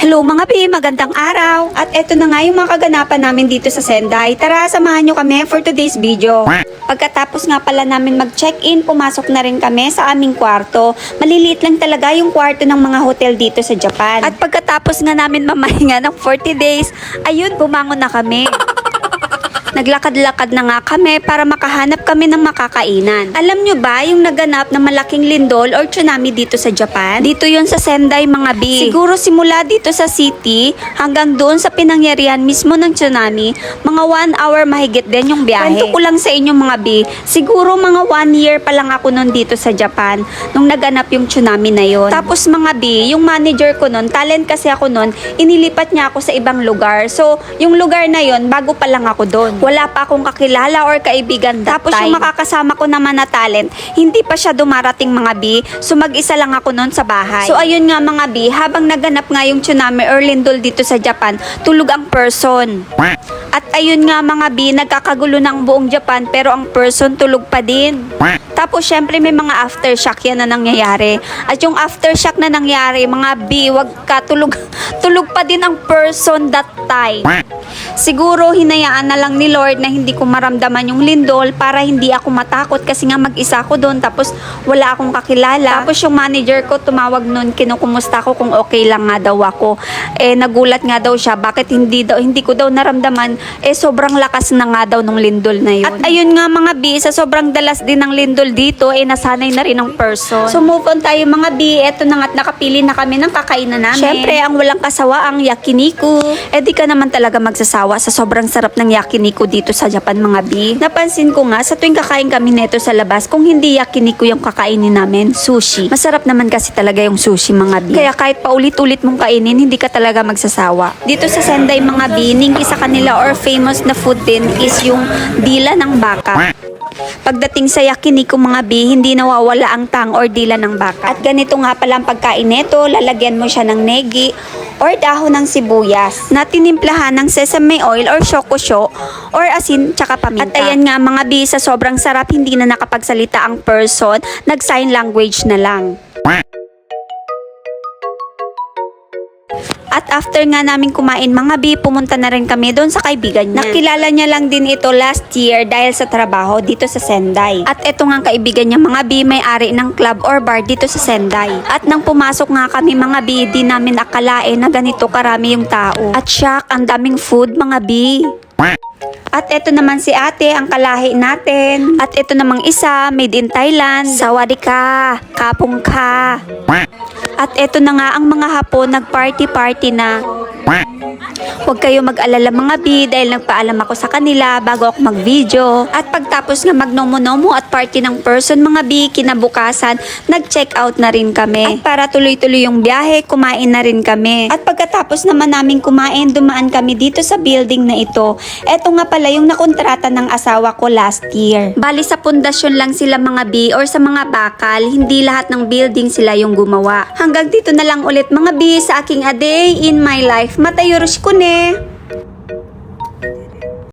Hello mga bi, magandang araw! At eto na nga yung mga kaganapan namin dito sa Sendai. Tara, samahan nyo kami for today's video. Pagkatapos nga pala namin mag-check-in, pumasok na rin kami sa aming kwarto. Maliliit lang talaga yung kwarto ng mga hotel dito sa Japan. At pagkatapos nga namin mamahinga ng 40 days, ayun, bumangon na kami. Naglakad-lakad na nga kami para makahanap kami ng makakainan. Alam nyo ba yung naganap na malaking lindol or tsunami dito sa Japan? Dito yun sa Sendai mga bi. Siguro simula dito sa city hanggang doon sa pinangyarihan mismo ng tsunami, mga 1 hour mahigit din yung biyahe. Kwento ko lang sa inyo mga bi, siguro mga 1 year pa lang ako nun dito sa Japan nung naganap yung tsunami na yon. Tapos mga bi, yung manager ko nun, talent kasi ako nun, inilipat niya ako sa ibang lugar. So, yung lugar na yon, bago pa lang ako doon. Wala pa akong kakilala or kaibigan that Tapos time. Yung makakasama ko naman na talent, hindi pa siya dumarating mga bi. So mag-isa lang ako noon sa bahay. So ayun nga mga bi, habang naganap nga yung tsunami or lindol dito sa Japan, tulog ang person. At ayun nga mga bi, nagkakagulo ng buong Japan pero ang person tulog pa din. Tapos syempre may mga aftershock yan na nangyayari. At yung aftershock na nangyari, mga bi, wag ka tulog pa din ang person that time. Siguro hinayaan na lang ni Lord na hindi ko maramdaman yung lindol para hindi ako matakot kasi nga mag-isa ako doon tapos wala akong kakilala. Tapos yung manager ko tumawag noon, kinukumusta ko kung okay lang nga daw ako. Nagulat nga daw siya, bakit hindi ko daw naramdaman, sobrang lakas na nga daw nung lindol na yun. At ayun nga mga bi, sa sobrang dalas din ng lindol dito, nasanay na rin ang person. So move on tayo mga bi, eto na nga't nakapili na kami ng kakainan namin. Syempre, ang walang kasawa ang yakiniku. Di ka naman talaga magsasawa sa sobrang sarap ng yakiniku dito sa Japan mga bi. Napansin ko nga sa tuwing kakain kami nito sa labas, kung hindi yakiniku yung kakainin namin, sushi. Masarap naman kasi talaga yung sushi mga bi. Kaya kahit paulit-ulit mong kainin, hindi ka talaga magsasawa. Dito sa Sendai mga bi, ningki sa kanila or famous na food din is yung dila ng baka. Pagdating sa yakiniku mga bi, hindi nawawala ang tang or dila ng baka. At ganito nga pala ang pagkain nito, lalagyan mo siya ng negi or dahon ng sibuyas na tinimplahan ng sesame oil or shokusho or asin tsaka paminta. At ayan nga mga bi, sa sobrang sarap hindi na nakapagsalita ang person, nag-sign language na lang. At after nga namin kumain mga bi, pumunta na rin kami doon sa kaibigan niya. Nakilala niya lang din ito last year dahil sa trabaho dito sa Sendai. At eto nga kaibigan niya mga bi, may-ari ng club or bar dito sa Sendai. At nang pumasok nga kami mga bi, di namin akalain na ganito karami yung tao. At shock, ang daming food mga bi. At eto naman si ate, ang kalahi natin. At eto namang isa, made in Thailand. Sawadika, kapong ka. At eto na nga ang mga Hapon, nag-party-party na. Huwag kayo mag-alala mga bi dahil nagpaalam ako sa kanila bago ako mag-video. At pagtapos nga magnomo-nomo at party ng person mga bi, kinabukasan, nag-check out na rin kami. At para tuloy-tuloy yung biyahe, kumain na rin kami. At pagkatapos naman namin kumain, dumaan kami dito sa building na ito. Eto nga pala yung nakontrata ng asawa ko last year. Bali sa pundasyon lang sila mga bi or sa mga bakal, hindi lahat ng building sila yung gumawa. Hanggang dito na lang ulit mga bi sa aking a day in my life. Matayo ko ne.